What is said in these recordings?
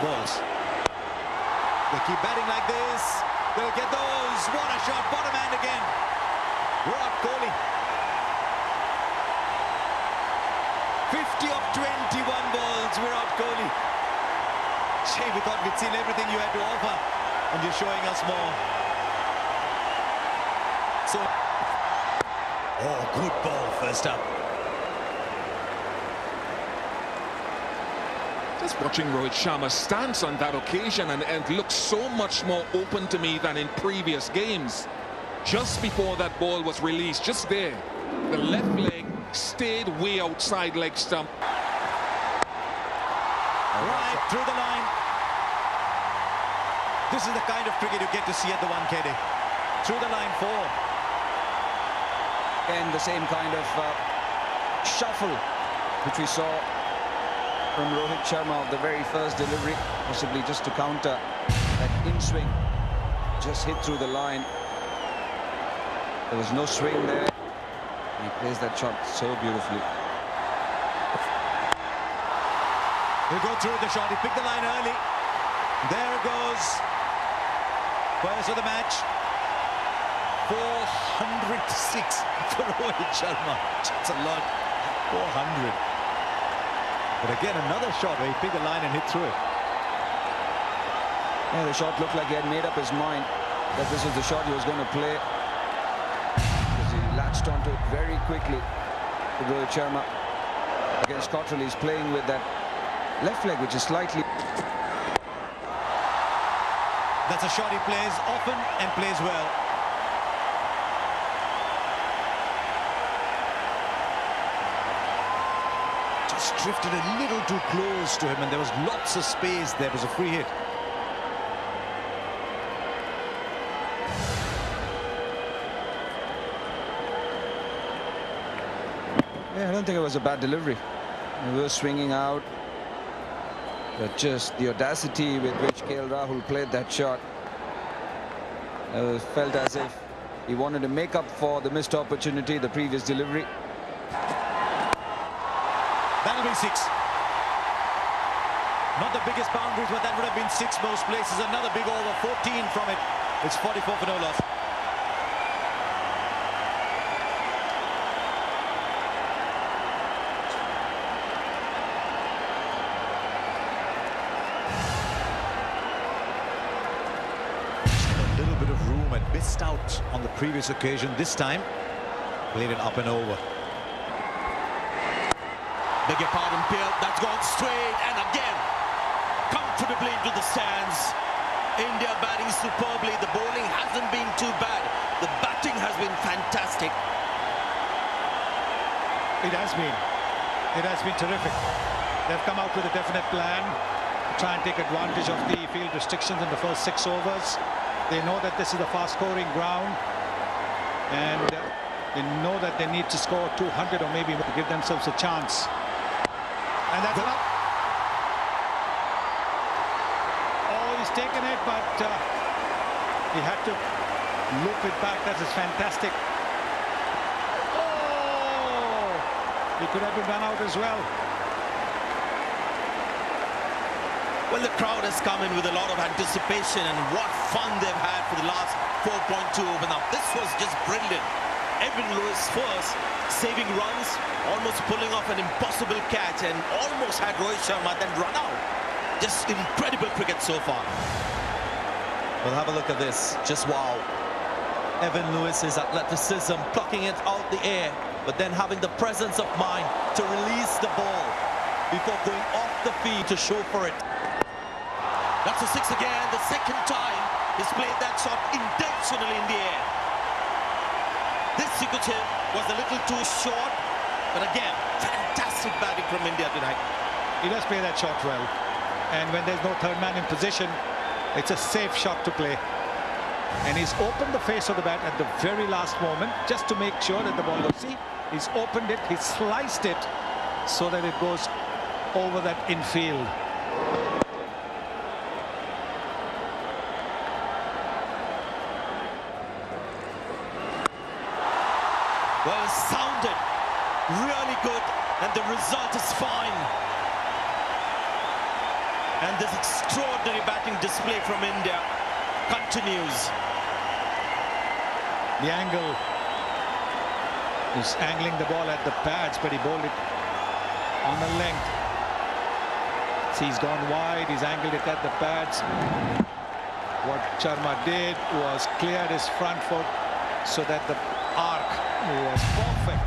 balls. They keep batting like this. They'll get those. What a shot. Bottom hand again. Virat Kohli. 50 of 21 balls. Virat Kohli. Gee, we thought we'd seen everything you had to offer, and you're showing us more. So, oh, good ball first up. Just watching Rohit Sharma's stance on that occasion, and looks so much more open to me than in previous games. Just before that ball was released, just there, the left leg stayed way outside leg stump. Right through the line. This is the kind of cricket you get to see at the 1KD. Through the line 4. And the same kind of shuffle which we saw from Rohit Sharma of the very first delivery, possibly just to counter that in-swing, just hit through the line. There was no swing there. He plays that shot so beautifully. He'll go through the shot. He picked the line early. There it goes. First of the match. 406 for Rohit Sharma. That's a lot. 400. But again, another shot where he picked the line and hit through it. Yeah, the shot looked like he had made up his mind that this was the shot he was going to play, because he latched onto it very quickly. Rohit Sharma against Cottrell, he's playing with that left leg, which is slightly... That's a shot he plays often and plays well. Just drifted a little too close to him, and there was lots of space. There was a free hit. Yeah, I don't think it was a bad delivery. They were swinging out, but just the audacity with which KL Rahul played that shot, felt as if he wanted to make up for the missed opportunity, the previous delivery. That'll be 6. Not the biggest boundaries, but that would have been 6 most places. Another big over, 14 from it. It's 44 for no loss. A little bit of room and missed out on the previous occasion. This time, played it up and over. Beg your pardon, Bill. That's gone straight and again comfortably into the stands. India batting superbly. The bowling hasn't been too bad. The batting has been fantastic. It has been. It has been terrific. They've come out with a definite plan to try and take advantage of the field restrictions in the first 6 overs. They know that this is a fast-scoring ground, and they know that they need to score 200 or maybe more to give themselves a chance. And that's enough. Oh, he's taken it, but he had to loop it back. That is fantastic. Oh, he could have been run out as well. Well, the crowd has come in with a lot of anticipation, and what fun they've had for the last 4.2 over. Now, this was just brilliant. Evan Lewis first, saving runs, almost pulling off an impossible catch, and almost had Rohit Sharma then run out. Just incredible cricket so far. Well, have a look at this. Just wow. Evan Lewis's athleticism, plucking it out the air, but then having the presence of mind to release the ball before going off the field to show for it. That's a 6 again, the second time he's played that shot intentionally in the air. This sequence was a little too short, but again, fantastic batting from India tonight. He does play that shot well, and when there's no third man in position, it's a safe shot to play. And he's opened the face of the bat at the very last moment, just to make sure that the ball goes. See, he's opened it, he's sliced it, so that it goes over that infield. Well sounded, really good, and the result is fine. And this extraordinary batting display from India continues. The angle. He's angling the ball at the pads, but he bowled it on the length. See, he's gone wide, he's angled it at the pads. What Sharma did was cleared his front foot so that the arc was perfect.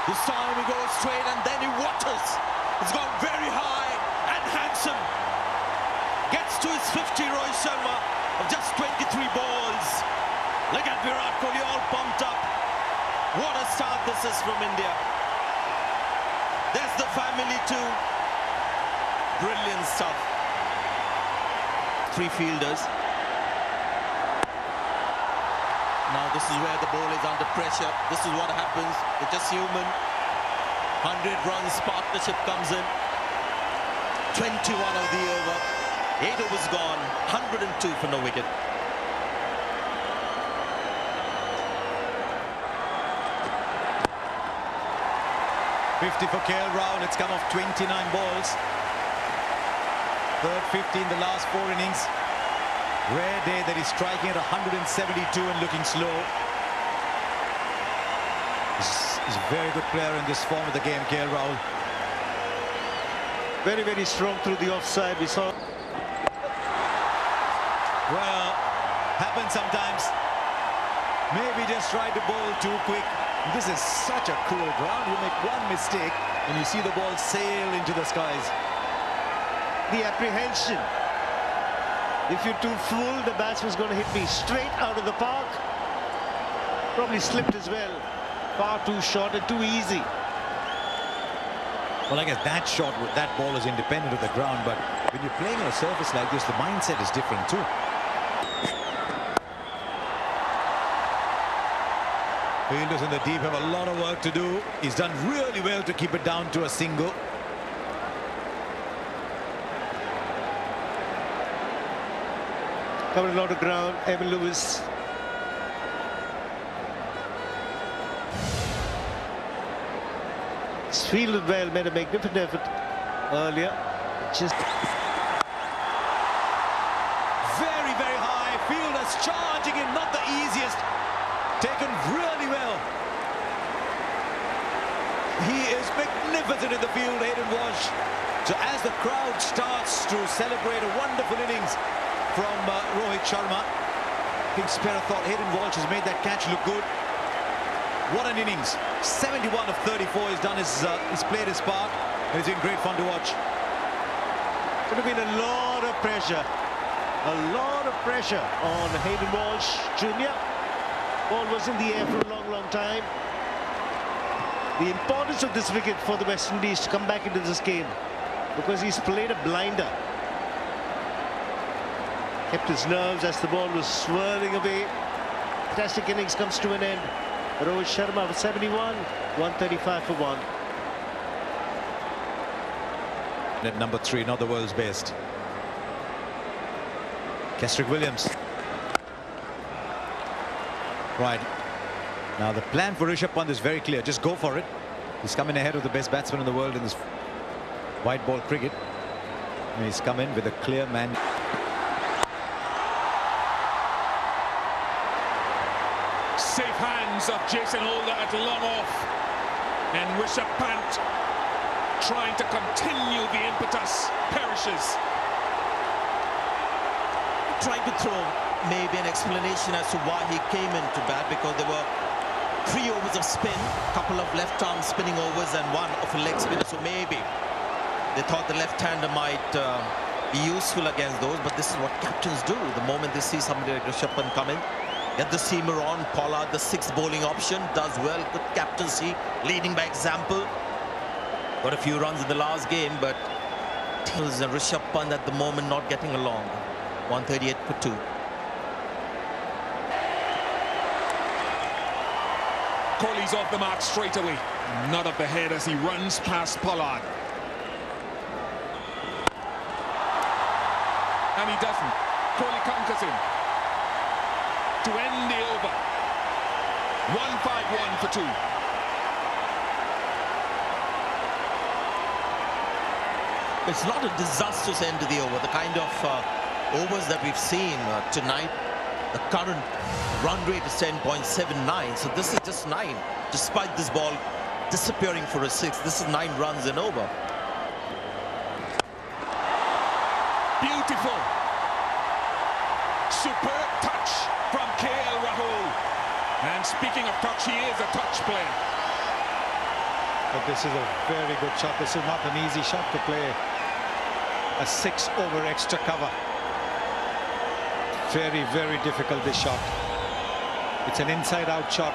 This time he goes straight and then he waters. It's gone very high and handsome. Gets to his 50, Rohit Sharma, of just 23 balls. Look at Virat Kohli all pumped up. What a start this is from India. There's the family too. Brilliant stuff. 3 fielders. Now this is where the ball is under pressure. This is what happens. It's just human. 100 runs partnership comes in. 21 of the over. 8 overs gone. 102 for no wicket. .50 for KL Rahul. It's come off 29 balls. Third 50 in the last 4 innings. Rare day that he's striking at 172 and looking slow. He's a very good player in this form of the game, KL Rahul. Very, very strong through the offside. We saw. Well, happens sometimes. Maybe just tried to bowl too quick. This is such a cool ground. You make one mistake and you see the ball sail into the skies. The apprehension. If you're too full, the batsman's going to hit me straight out of the park. Probably slipped as well. Far too short and too easy. Well, I guess that shot, that ball is independent of the ground, but when you're playing on a surface like this, the mindset is different too. Fielders in the deep have a lot of work to do. He's done really well to keep it down to a single. Covered a lot of ground. Evan Lewis. He's fielded well, made a magnificent effort earlier. Just very, very high. Fielders charging in, not the easiest. Taken really well. He is magnificent in the field, Hayden Walsh. So as the crowd starts to celebrate a wonderful innings from Rohit Sharma, I think Spera thought Hayden Walsh has made that catch look good. What an innings. 71 of 34. He's done he's played his part, and it's been great fun to watch. could have been a lot of pressure. A lot of pressure on Hayden Walsh Jr. Ball was in the air for a long, long time. The importance of this wicket for the West Indies to come back into this game, because he's played a blinder. Kept his nerves as the ball was swirling away. Fantastic innings comes to an end. Rohit Sharma for 71, 135 for 1. At number 3, not the world's best. Kesrick Williams. Right. Now the plan for Rishabh Pant is very clear. Just go for it. He's coming ahead of the best batsman in the world in this white ball cricket. And he's come in with a clear man. Safe hands of Jason Holder at long off, and Rishabh Pant trying to continue the impetus, perishes. Trying to throw maybe an explanation as to why he came into bat, because there were 3 overs of spin, couple of left-arm spinning overs and 1 of a leg spinner, so maybe they thought the left-hander might be useful against those. But this is what captains do. The moment they see somebody like Rishabh Pant come in, get the seamer on. Pollard, the 6th bowling option, does well. Good captaincy, leading by example. Got a few runs in the last game, but Rishabh Pant at the moment not getting along. 138 for 2. Kohli's off the mark straight away. Nod of the head as he runs past Pollard. And he doesn't. Kohli counters him to end the over. 151 for 2. It's not a disastrous end to the over. The kind of overs that we've seen tonight, the current run rate is 10.79. So this is just 9. Despite this ball disappearing for a 6, this is 9 runs and over. Beautiful. Superb touch from KL Rahul. And speaking of touch, he is a touch player. But this is a very good shot. This is not an easy shot to play. A 6 over extra cover. Very, very difficult, this shot. It's an inside-out shot.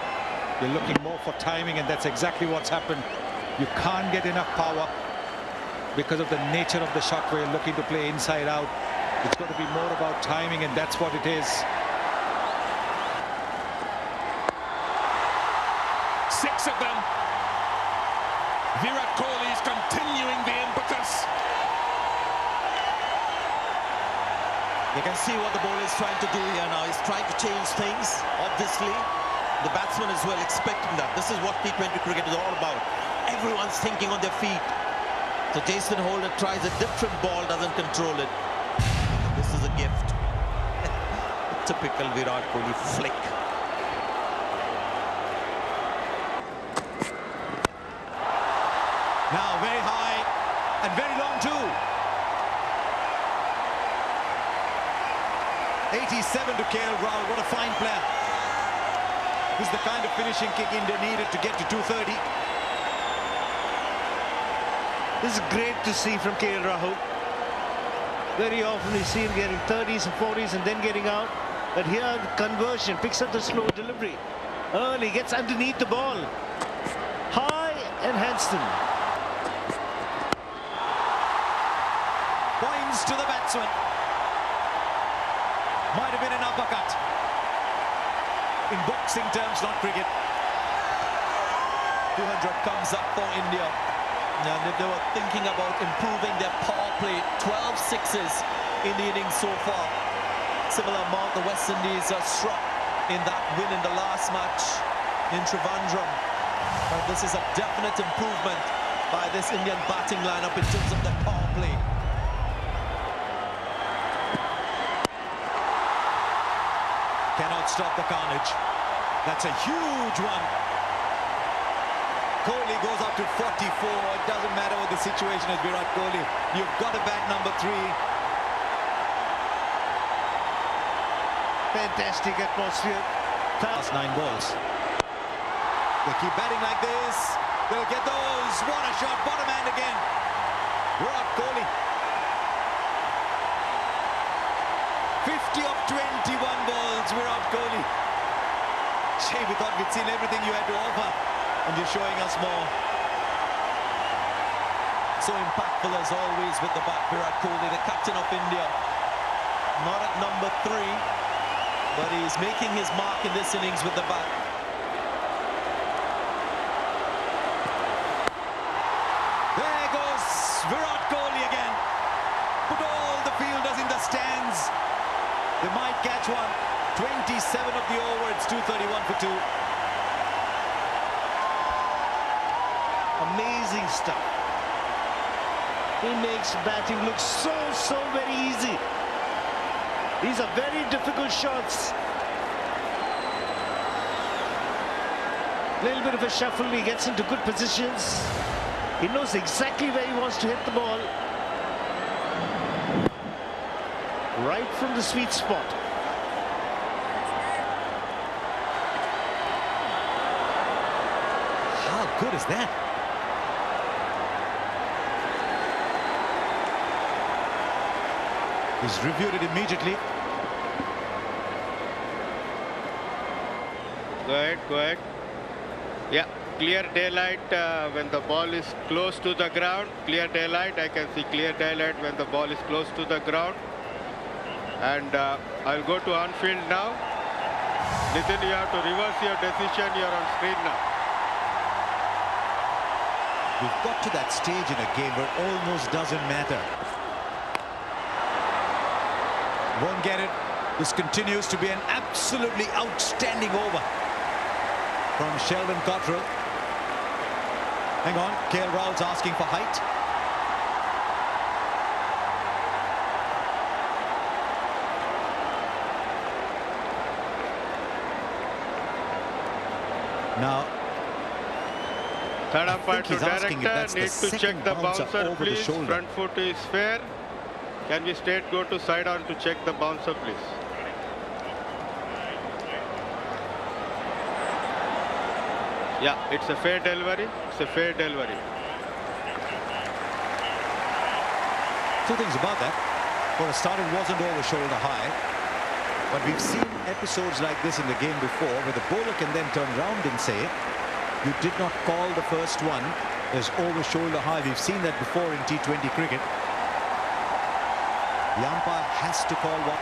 You're looking more for timing, and that's exactly what's happened. You can't get enough power because of the nature of the shot where you're looking to play inside out. It's going to be more about timing, and that's what it is. 6 of them. Virat Kohli is continuing the impetus. You can see what the bowler is trying to do here now. He's trying to change things, obviously. The batsman as well expecting that. This is what T20 cricket is all about. Everyone's thinking on their feet. So Jason Holder tries a different ball, doesn't control it. This is a gift. Typical Virat Kohli flick. Now very high and very long too. 87 to KL Rahul. What a fine player. This is the kind of finishing kick India needed to get to 230. This is great to see from KL Rahul. Very often we see him getting 30s and 40s and then getting out. But here the conversion, picks up the slow delivery. Early, gets underneath the ball. High and handsome. Points to the batsman. Might have been an uppercut. In boxing terms, not cricket. 200 comes up for India. And if they were thinking about improving their power play, 12 sixes in the innings so far. Similar amount the West Indies struck in that win in the last match in Trivandrum. But this is a definite improvement by this Indian batting lineup in terms of the power play. Cannot stop the carnage. That's a huge one. Kohli goes up to 44. It doesn't matter what the situation is, Virat Kohli. You've got to bat number 3. Fantastic atmosphere. Last 9 balls. They keep batting like this. They'll get those. What a shot. Bottom hand again. Virat Kohli. 50 of 21 balls, Virat Kohli. Gee, we thought we'd seen everything you had to offer, and you're showing us more. So impactful as always with the bat, Virat Kohli, the captain of India. Not at number 3, but he's making his mark in this innings with the bat. There goes Virat Kohli again. Put all the fielders in the stands. They might catch one. 27 of the over. It's 231 for 2. Amazing stuff. He makes batting look so very easy. These are very difficult shots. Little bit of a shuffle. He gets into good positions. He knows exactly where he wants to hit the ball. Right from the sweet spot. How good is that? He's reviewed it immediately. Go ahead. Yeah, clear daylight when the ball is close to the ground. Clear daylight. I can see clear daylight when the ball is close to the ground. And I'll go to on-field now. Nitin, you have to reverse your decision. You're on screen now. We've got to that stage in a game where it almost doesn't matter. Won't get it. This continues to be an absolutely outstanding over from Sheldon Cottrell. Hang on, KL Rahul's asking for height. Now, Third umpire to he's asking if that's director, the need to check second the bouncer bouncer, over the please. shoulder. Front foot is fair. Can we straight go to side on to check the bouncer, please? Yeah, it's a fair delivery. It's a fair delivery. Two things about that. For a start, it wasn't over shoulder high. But we've seen episodes like this in the game before where the bowler can then turn around and say, you did not call the first one as over shoulder high. We've seen that before in T20 cricket. The umpire has to call one.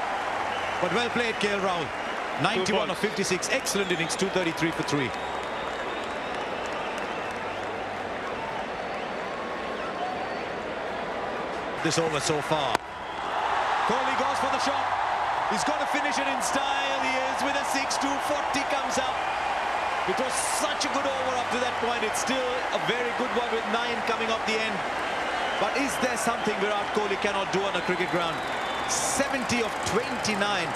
But well played, KL Rahul. 91 of 56. Excellent innings. 233 for 3. This over so far. Kohli goes for the shot. He's got to finish it in style. He is with a 6-2. 40 comes out. It was such a good over up to that point. It's still a very good one with 9 coming off the end. But is there something Virat Kohli cannot do on a cricket ground? 70 of 29.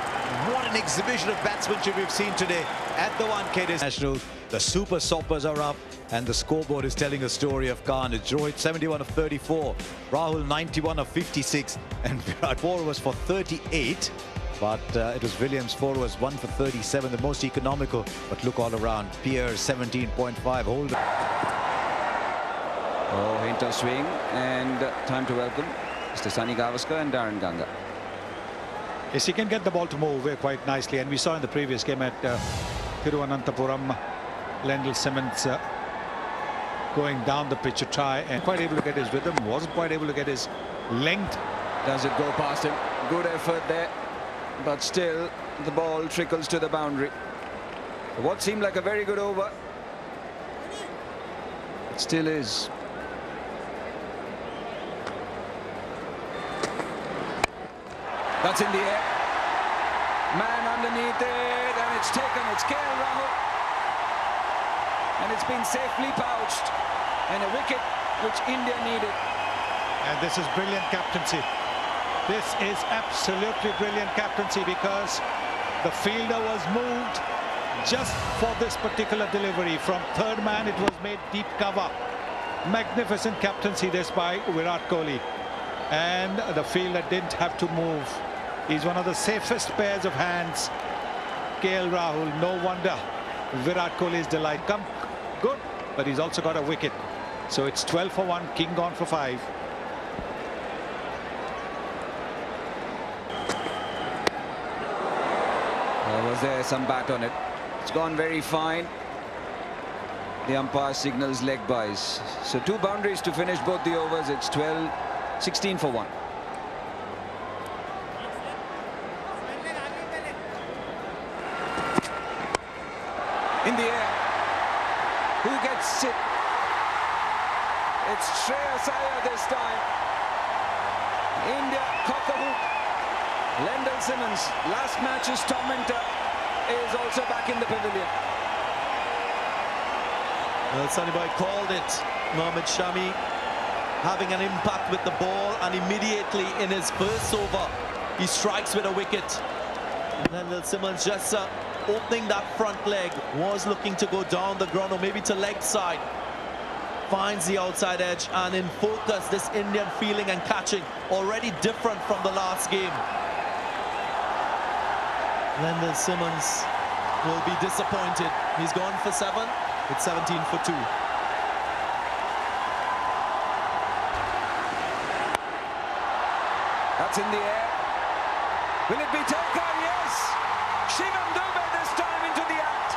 What an exhibition of batsmanship we've seen today at the Wankhede National. The super soppers are up and the scoreboard is telling a story of carnage. Rohit 71 of 34. Rahul 91 of 56. And Virat 4 was for 38. But it was Williams 4 was 1 for 37, the most economical. But look all around. Pierre 17.5. Hold. Oh, hint of swing, and time to welcome Mr. Sunny Gavaskar and Darren Ganga. Yes, he can get the ball to move away quite nicely. And we saw in the previous game at Thiruvananthapuram, Lendl Simmons going down the pitch to try and quite able to get his rhythm. Wasn't quite able to get his length. Does it go past him? Good effort there. But still, the ball trickles to the boundary. What seemed like a very good over, it still is. That's in the air. Man underneath it, and it's taken. It's KL Rahul. And it's been safely pouched. And a wicket which India needed. And this is brilliant captaincy. This is absolutely brilliant captaincy because the fielder was moved just for this particular delivery. From third man, it was made deep cover. Magnificent captaincy this by Virat Kohli. And the fielder didn't have to move. He's one of the safest pairs of hands. KL Rahul, no wonder Virat Kohli's delight. Come good, but he's also got a wicket. So it's 12 for 1, King gone for 5. Was there some bat on it? It's gone very fine. The umpire signals leg byes. So 2 boundaries to finish both the overs. It's 16 for 1. In the air. Who gets it? It's Shreyas Iyer this time. India caught the hook. Lendl Simmons, last match's tormentor, is also back in the pavilion. Well, Sunny Boy called it. Mohammad Shami having an impact with the ball, and immediately in his first over, he strikes with a wicket. Lendl Simmons just opening that front leg, was looking to go down the ground or maybe to leg side. Finds the outside edge, and in focus, this Indian feeling and catching already different from the last game. Lendl Simmons will be disappointed. He's gone for 7. It's 17 for 2. That's in the air. Will it be taken? Yes! Shivam Dubey this time into the act.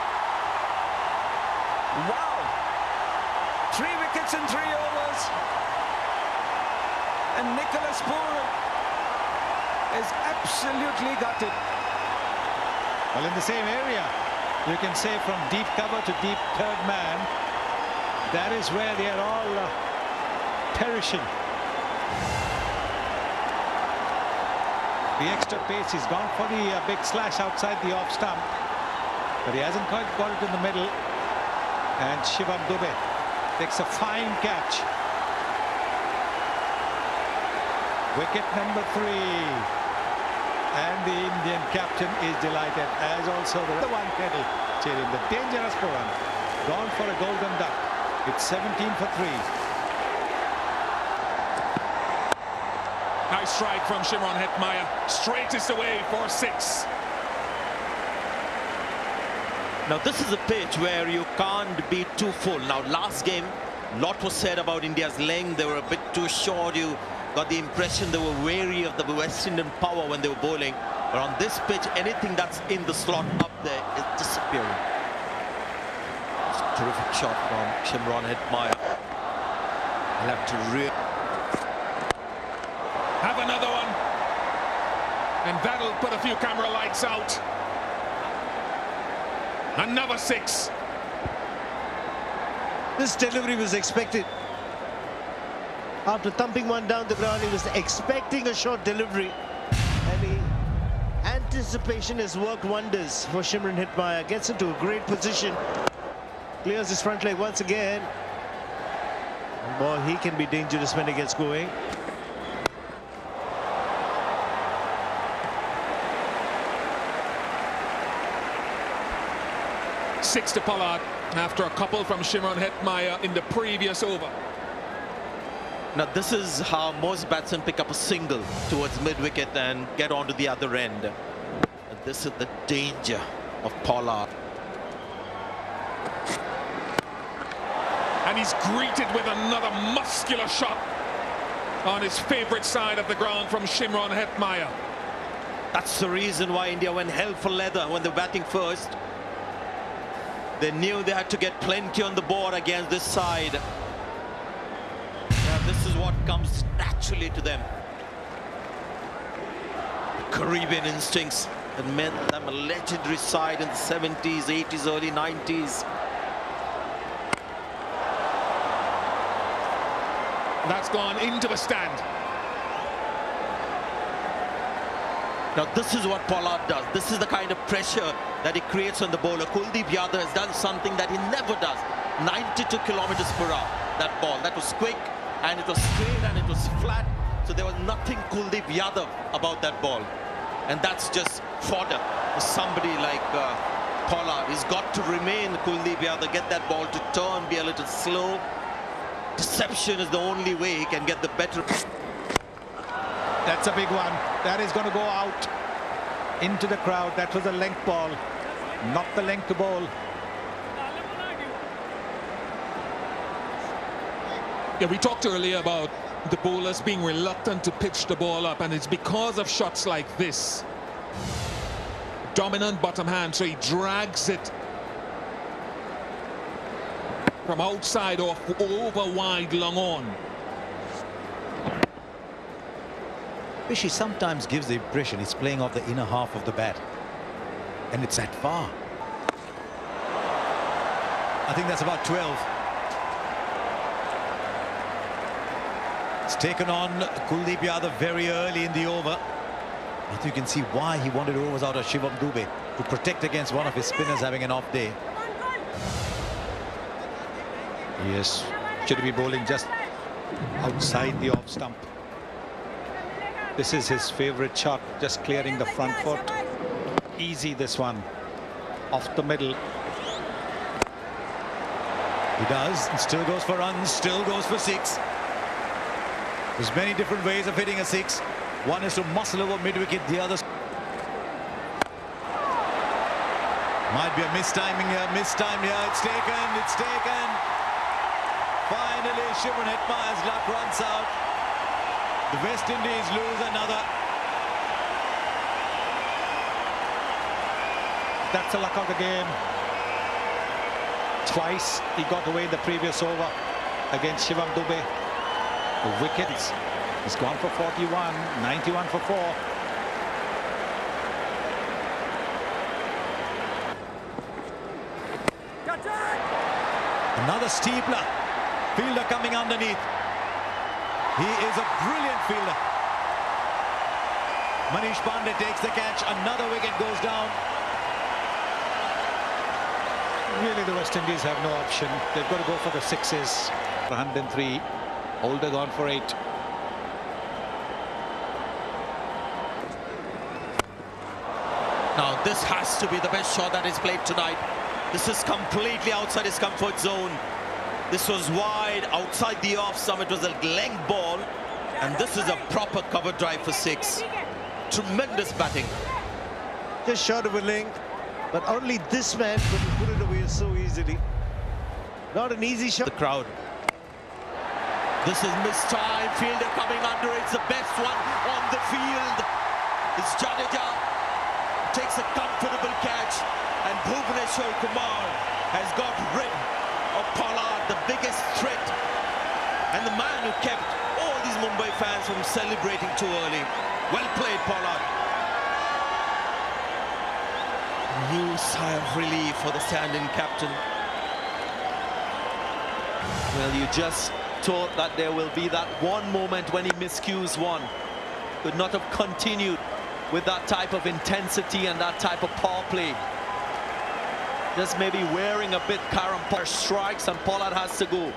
Wow! 3 wickets in 3 overs. And Nicholas Pooran is absolutely gutted. Well, in the same area, you can say from deep cover to deep third man, that is where they are all perishing. The extra pace, he's gone for the big slash outside the off stump, but he hasn't quite got it in the middle. And Shivam Dubey takes a fine catch. Wicket number 3. And the Indian captain is delighted, as also the Wankhede Stadium, the dangerous one. gone for a golden duck. It's 17 for 3. Nice strike from Shimron Hetmyer. Straightest away for 6. Now this is a pitch where you can't be too full. Now last game, a lot was said about India's length. They were a bit too short. You got the impression they were wary of the West Indian power when they were bowling. But on this pitch, anything that's in the slot up there is disappearing. It's a terrific shot from Shimron Hetmyer. He'll have to have another one, and that'll put a few camera lights out. Another 6. This delivery was expected. After thumping one down the ground, he was expecting a short delivery. And the anticipation has worked wonders for Shimron Hetmyer. Gets into a great position. Clears his front leg once again. Boy, he can be dangerous when he gets going. Six to Pollard after a couple from Shimron Hetmyer in the previous over. Now this is how most batsmen pick up a single towards mid-wicket and get onto the other end. And this is the danger of Pollard. And he's greeted with another muscular shot on his favourite side of the ground from Shimron Hetmyer. That's the reason why India went hell for leather when they were batting first. They knew they had to get plenty on the board against this side. This is what comes naturally to them. The Caribbean instincts that made them a legendary side in the 70s, 80s, early 90s. That's gone into the stand. Now this is what Pollard does. This is the kind of pressure that he creates on the bowler. Kuldeep Yadav has done something that he never does. 92 kilometers per hour, that ball. That was quick, and it was straight, and it was flat. So there was nothing Kuldeep Yadav about that ball. And that's just fodder for somebody like Pollard. He's got to remain Kuldeep Yadav, get that ball to turn, be a little slow. Deception is the only way he can get the better. That's a big one. That is going to go out into the crowd. That was a length ball, not the length to bowl. Yeah, we talked earlier about the bowlers being reluctant to pitch the ball up, and it's because of shots like this. Dominant bottom hand, so he drags it from outside off over wide, long on. He sometimes gives the impression he's playing off the inner half of the bat, and it's that far. I think that's about 12. It's taken on Kuldeep Yadav very early in the over. I think you can see why he wanted overs out of Shivam Dube, to protect against one of his spinners having an off day. Yes, should be bowling just outside the off stump. This is his favorite shot, just clearing the front foot. Easy, this one. Off the middle. He does, and still goes for runs, still goes for 6. There's many different ways of hitting a 6. One is to muscle over mid-wicket, the other... Might be a mistiming here, mistimed here. It's taken, it's taken. Finally, Shimron Hetmyer's luck runs out. The West Indies lose another. That's the luck of the game. Twice he got away in the previous over against Shivam Dube. The wickets. He's gone for 41, 91 for 4. Another steepler. Fielder coming underneath. He is a brilliant fielder. Manish Pandey takes the catch. Another wicket goes down. Really, the West Indies have no option. They've got to go for the 6s. 103. Holder gone for 8. Now this has to be the best shot that is played tonight. This is completely outside his comfort zone. This was wide, outside the off stump. It was a length ball. And this is a proper cover drive for 6. Tremendous batting. Just short of a length, but only this man could put it away so easily. Not an easy shot. The crowd. This is missed time. Fielder coming under. It's the best one on the field. It's Jadeja. Takes a comfortable catch. And Bhuvneshwar Kumar has got rid of Pollard, the biggest threat. And the man who kept all these Mumbai fans from celebrating too early. Well played, Pollard. New sigh of relief for the stand-in captain. Well, you just thought that there will be that one moment when he miscues one. Could not have continued with that type of intensity and that type of power play. Just maybe wearing a bit Karam strikes, and Pollard has to go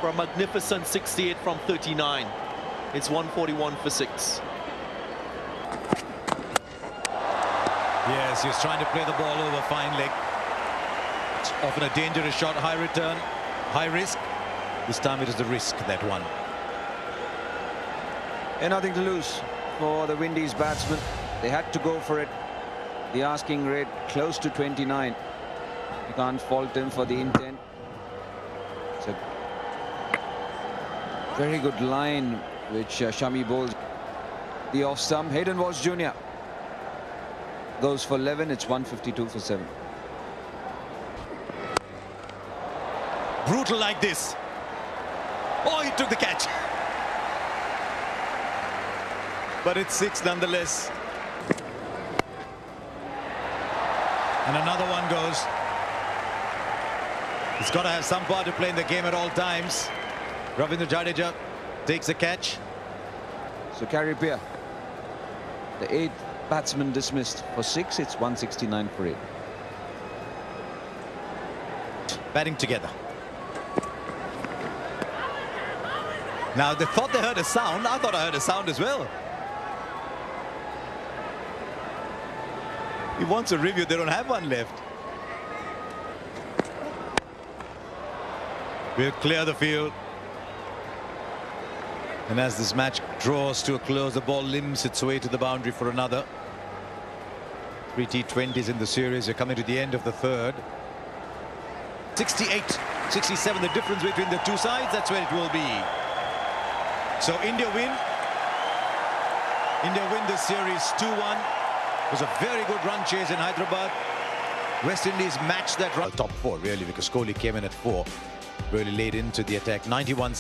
for a magnificent 68 from 39. It's 141 for 6. Yes, he's trying to play the ball over fine leg. It's often a dangerous shot, high return, high risk. This time it is the risk that won. And nothing to lose for the Windies batsmen. They had to go for it. The asking rate close to 29. You can't fault him for the intent. It's a very good line which Shami bowls. The off stump. Hayden Walsh Jr. goes for 11. It's 152 for 7. Brutal like this. Oh, he took the catch. But it's 6 nonetheless. And another one goes. He's got to have some part to play in the game at all times. Ravindra Jadeja takes the catch. So Carrier, the 8th batsman dismissed for 6. It's 169 for 8. Batting together. Now they thought they heard a sound. I thought I heard a sound as well. He wants a review. They don't have one left. We'll clear the field. And as this match draws to a close, the ball limps its way to the boundary for another. 3 T20s in the series. We're coming to the end of the third. 68, 67, the difference between the two sides. That's where it will be. So India win. India win this series 2-1. It was a very good run chase in Hyderabad. West Indies matched that run. Top 4 really, because Kohli came in at 4. Really laid into the attack. 91.